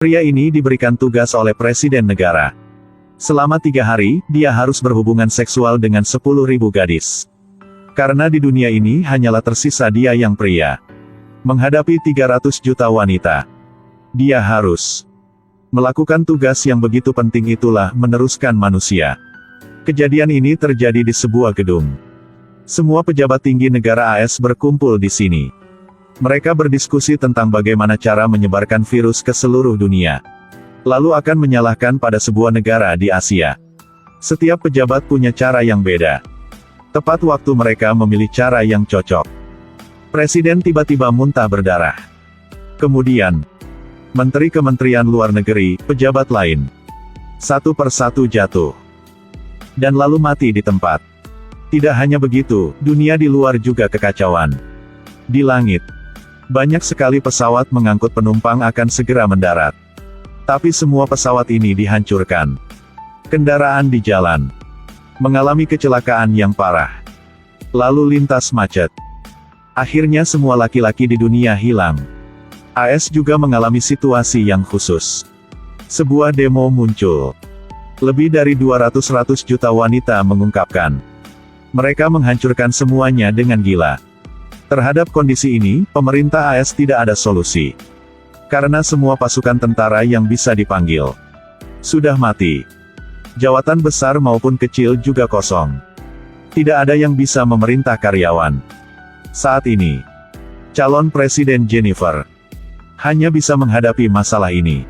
Pria ini diberikan tugas oleh presiden negara. Selama 3 hari, dia harus berhubungan seksual dengan 10.000 gadis. Karena di dunia ini hanyalah tersisa dia yang pria. Menghadapi 300 juta wanita. Dia harus melakukan tugas yang begitu penting, itulah meneruskan manusia. Kejadian ini terjadi di sebuah gedung. Semua pejabat tinggi negara AS berkumpul di sini. Mereka berdiskusi tentang bagaimana cara menyebarkan virus ke seluruh dunia. Lalu akan menyalahkan pada sebuah negara di Asia. Setiap pejabat punya cara yang beda. Tepat waktu mereka memilih cara yang cocok, presiden tiba-tiba muntah berdarah. Kemudian, menteri kementerian luar negeri, pejabat lain, satu persatu jatuh. Dan lalu mati di tempat. Tidak hanya begitu, dunia di luar juga kekacauan. Di langit, banyak sekali pesawat mengangkut penumpang akan segera mendarat. Tapi semua pesawat ini dihancurkan. Kendaraan di jalan mengalami kecelakaan yang parah. Lalu lintas macet. Akhirnya semua laki-laki di dunia hilang. AS juga mengalami situasi yang khusus. Sebuah demo muncul. Lebih dari 200 juta wanita mengungkapkan. Mereka menghancurkan semuanya dengan gila. Terhadap kondisi ini, pemerintah AS tidak ada solusi. Karena semua pasukan tentara yang bisa dipanggil sudah mati. Jawatan besar maupun kecil juga kosong. Tidak ada yang bisa memerintah karyawan. Saat ini, calon presiden Jennifer hanya bisa menghadapi masalah ini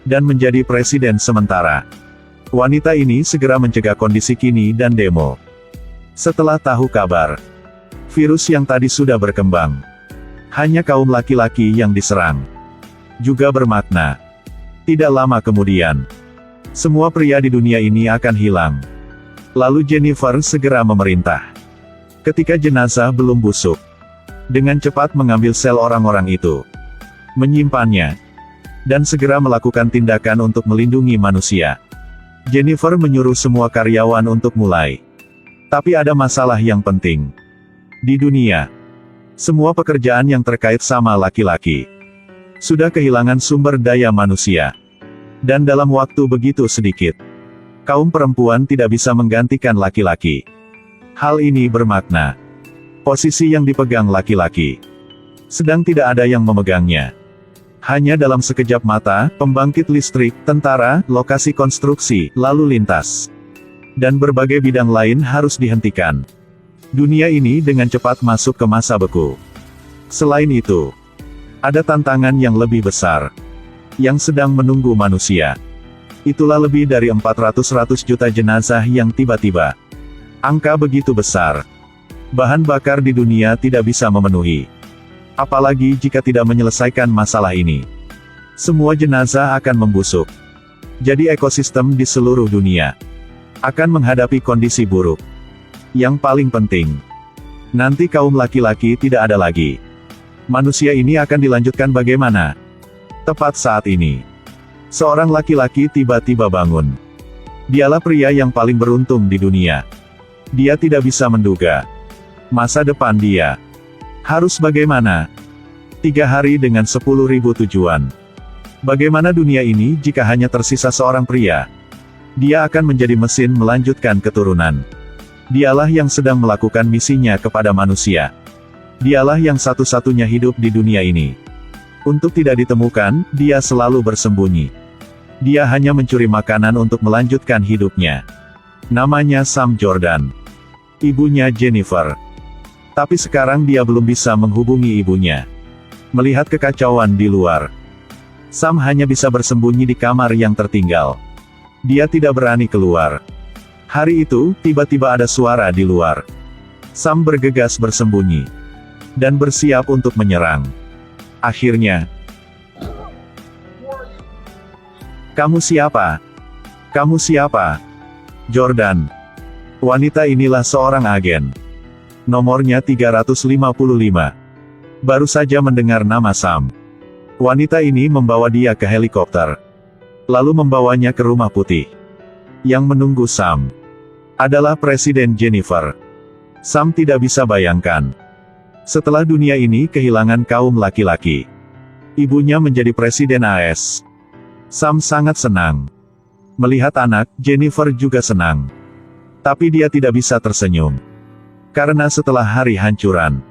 dan menjadi presiden sementara. Wanita ini segera mencegah kondisi kini dan demo. Setelah tahu kabar virus yang tadi sudah berkembang, hanya kaum laki-laki yang diserang. Juga bermakna, tidak lama kemudian, semua pria di dunia ini akan hilang. Lalu Jennifer segera memerintah. Ketika jenazah belum busuk, dengan cepat mengambil sel orang-orang itu, menyimpannya, dan segera melakukan tindakan untuk melindungi manusia. Jennifer menyuruh semua karyawan untuk mulai. Tapi ada masalah yang penting. Di dunia, semua pekerjaan yang terkait sama laki-laki sudah kehilangan sumber daya manusia. Dan dalam waktu begitu sedikit, kaum perempuan tidak bisa menggantikan laki-laki. Hal ini bermakna, posisi yang dipegang laki-laki sedang tidak ada yang memegangnya. Hanya dalam sekejap mata, pembangkit listrik, tentara, lokasi konstruksi, lalu lintas, dan berbagai bidang lain harus dihentikan. Dunia ini dengan cepat masuk ke masa beku. Selain itu, ada tantangan yang lebih besar yang sedang menunggu manusia. Itulah lebih dari 400 juta jenazah yang tiba-tiba. Angka begitu besar. Bahan bakar di dunia tidak bisa memenuhi. Apalagi jika tidak menyelesaikan masalah ini. Semua jenazah akan membusuk. Jadi ekosistem di seluruh dunia akan menghadapi kondisi buruk. Yang paling penting, nanti kaum laki-laki tidak ada lagi. Manusia ini akan dilanjutkan bagaimana? Tepat saat ini, seorang laki-laki tiba-tiba bangun. Dialah pria yang paling beruntung di dunia. Dia tidak bisa menduga masa depan dia harus bagaimana. 3 hari dengan 10.000 tujuan. Bagaimana dunia ini jika hanya tersisa seorang pria? Dia akan menjadi mesin melanjutkan keturunan. Dialah yang sedang melakukan misinya kepada manusia. Dialah yang satu-satunya hidup di dunia ini. Untuk tidak ditemukan, dia selalu bersembunyi. Dia hanya mencuri makanan untuk melanjutkan hidupnya. Namanya Sam Jordan. Ibunya Jennifer. Tapi sekarang dia belum bisa menghubungi ibunya. Melihat kekacauan di luar, Sam hanya bisa bersembunyi di kamar yang tertinggal. Dia tidak berani keluar. Hari itu, tiba-tiba ada suara di luar. Sam bergegas bersembunyi dan bersiap untuk menyerang. Akhirnya, "Kamu siapa? Kamu siapa?" "Jordan." Wanita inilah seorang agen. Nomornya 355. Baru saja mendengar nama Sam. Wanita ini membawa dia ke helikopter. Lalu membawanya ke rumah putih. Yang menunggu Sam adalah Presiden Jennifer. Sam tidak bisa bayangkan. Setelah dunia ini kehilangan kaum laki-laki, ibunya menjadi Presiden AS. Sam sangat senang. Melihat anak, Jennifer juga senang. Tapi dia tidak bisa tersenyum. Karena setelah hari hancuran,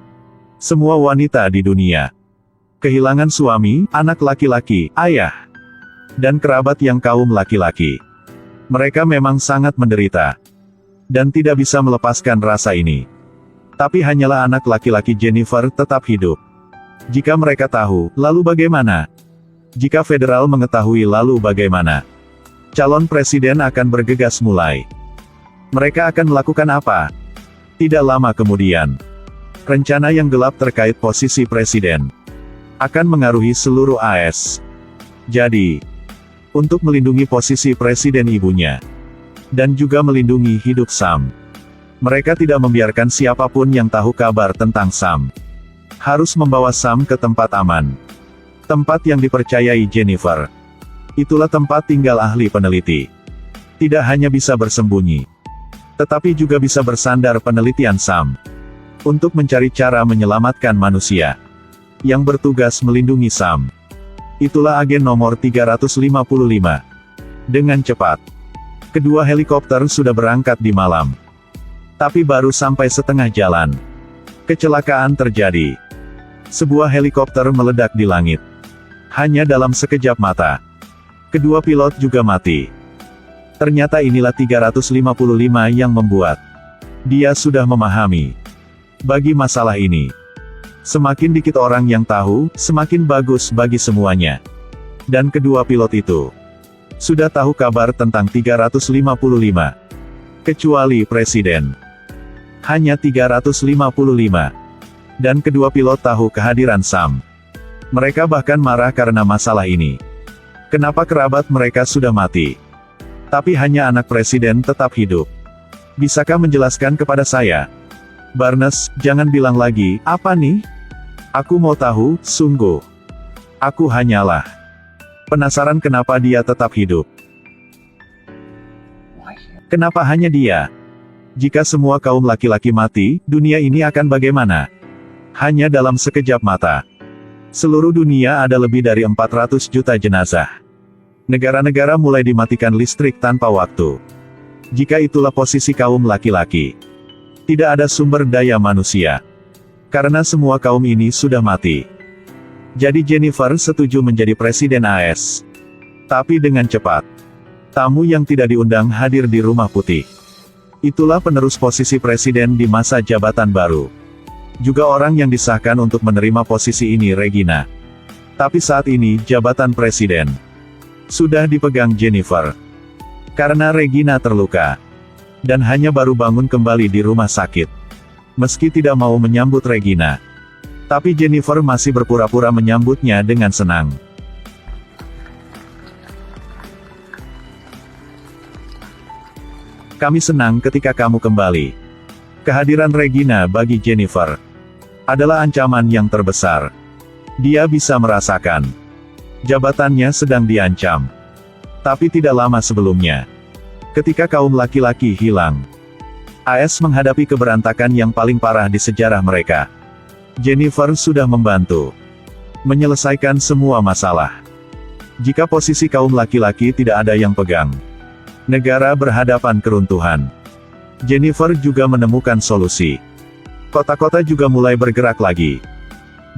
semua wanita di dunia kehilangan suami, anak laki-laki, ayah, dan kerabat yang kaum laki-laki. Mereka memang sangat menderita. Dan tidak bisa melepaskan rasa ini. Tapi hanyalah anak laki-laki Jennifer tetap hidup. Jika mereka tahu, lalu bagaimana? Jika federal mengetahui lalu bagaimana? Calon presiden akan bergegas mulai. Mereka akan melakukan apa? Tidak lama kemudian, rencana yang gelap terkait posisi presiden akan mengaruhi seluruh AS. Jadi, untuk melindungi posisi presiden ibunya, dan juga melindungi hidup Sam, mereka tidak membiarkan siapapun yang tahu kabar tentang Sam. Harus membawa Sam ke tempat aman. Tempat yang dipercayai Jennifer. Itulah tempat tinggal ahli peneliti. Tidak hanya bisa bersembunyi, tetapi juga bisa bersandar penelitian Sam. Untuk mencari cara menyelamatkan manusia yang bertugas melindungi Sam. Itulah agen nomor 355. Dengan cepat, kedua helikopter sudah berangkat di malam. Tapi baru sampai setengah jalan, kecelakaan terjadi. Sebuah helikopter meledak di langit. Hanya dalam sekejap mata, kedua pilot juga mati. Ternyata inilah 355 yang membuat dia sudah memahami. Bagi masalah ini, semakin dikit orang yang tahu, semakin bagus bagi semuanya. Dan kedua pilot itu sudah tahu kabar tentang 355. Kecuali presiden. Hanya 355. Dan kedua pilot tahu kehadiran Sam. Mereka bahkan marah karena masalah ini. Kenapa kerabat mereka sudah mati? Tapi hanya anak presiden tetap hidup. Bisakah menjelaskan kepada saya? Barnes, jangan bilang lagi, apa nih? Aku mau tahu, sungguh. Aku hanyalah penasaran kenapa dia tetap hidup. Kenapa hanya dia? Jika semua kaum laki-laki mati, dunia ini akan bagaimana? Hanya dalam sekejap mata. Seluruh dunia ada lebih dari 400 juta jenazah. Negara-negara mulai dimatikan listrik tanpa waktu. Jika itulah posisi kaum laki-laki, tidak ada sumber daya manusia. Karena semua kaum ini sudah mati. Jadi Jennifer setuju menjadi presiden AS. Tapi dengan cepat, tamu yang tidak diundang hadir di Rumah Putih. Itulah penerus posisi presiden di masa jabatan baru. Juga orang yang disahkan untuk menerima posisi ini Regina. Tapi saat ini jabatan presiden sudah dipegang Jennifer. Karena Regina terluka. Dan hanya baru bangun kembali di rumah sakit. Meski tidak mau menyambut Regina. Tapi Jennifer masih berpura-pura menyambutnya dengan senang. Kami senang ketika kamu kembali. Kehadiran Regina bagi Jennifer adalah ancaman yang terbesar. Dia bisa merasakan jabatannya sedang diancam. Tapi tidak lama sebelumnya, ketika kaum laki-laki hilang, AS menghadapi keberantakan yang paling parah di sejarah mereka. Jennifer sudah membantu menyelesaikan semua masalah. Jika posisi kaum laki-laki tidak ada yang pegang, negara berhadapan keruntuhan. Jennifer juga menemukan solusi. Kota-kota juga mulai bergerak lagi.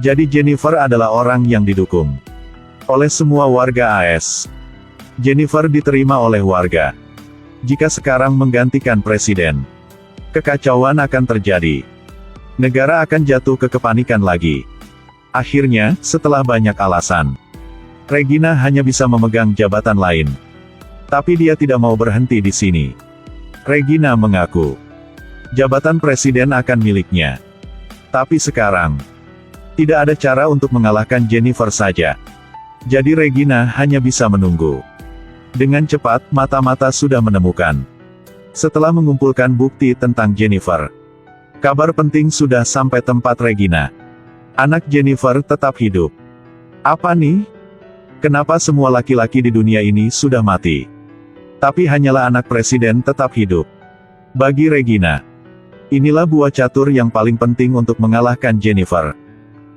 Jadi Jennifer adalah orang yang didukung oleh semua warga AS. Jennifer diterima oleh warga. Jika sekarang menggantikan presiden, kekacauan akan terjadi. Negara akan jatuh ke kepanikan lagi. Akhirnya, setelah banyak alasan, Regina hanya bisa memegang jabatan lain. Tapi dia tidak mau berhenti di sini. Regina mengaku, jabatan presiden akan miliknya. Tapi sekarang, tidak ada cara untuk mengalahkan Jennifer saja. Jadi Regina hanya bisa menunggu. Dengan cepat, mata-mata sudah menemukan. Setelah mengumpulkan bukti tentang Jennifer, kabar penting sudah sampai tempat Regina. Anak Jennifer tetap hidup. Apa nih? Kenapa semua laki-laki di dunia ini sudah mati? Tapi hanyalah anak presiden tetap hidup. Bagi Regina, inilah buah catur yang paling penting untuk mengalahkan Jennifer.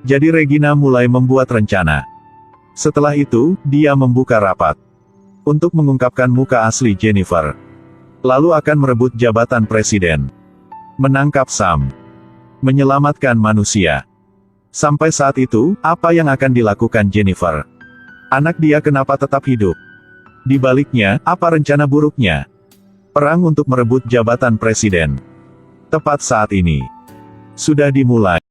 Jadi Regina mulai membuat rencana. Setelah itu, dia membuka rapat. untuk mengungkapkan muka asli Jennifer. Lalu akan merebut jabatan presiden. Menangkap Sam. Menyelamatkan manusia. Sampai saat itu, apa yang akan dilakukan Jennifer? Anak dia kenapa tetap hidup? Di baliknya, apa rencana buruknya? Perang untuk merebut jabatan presiden. Tepat saat ini. Sudah dimulai.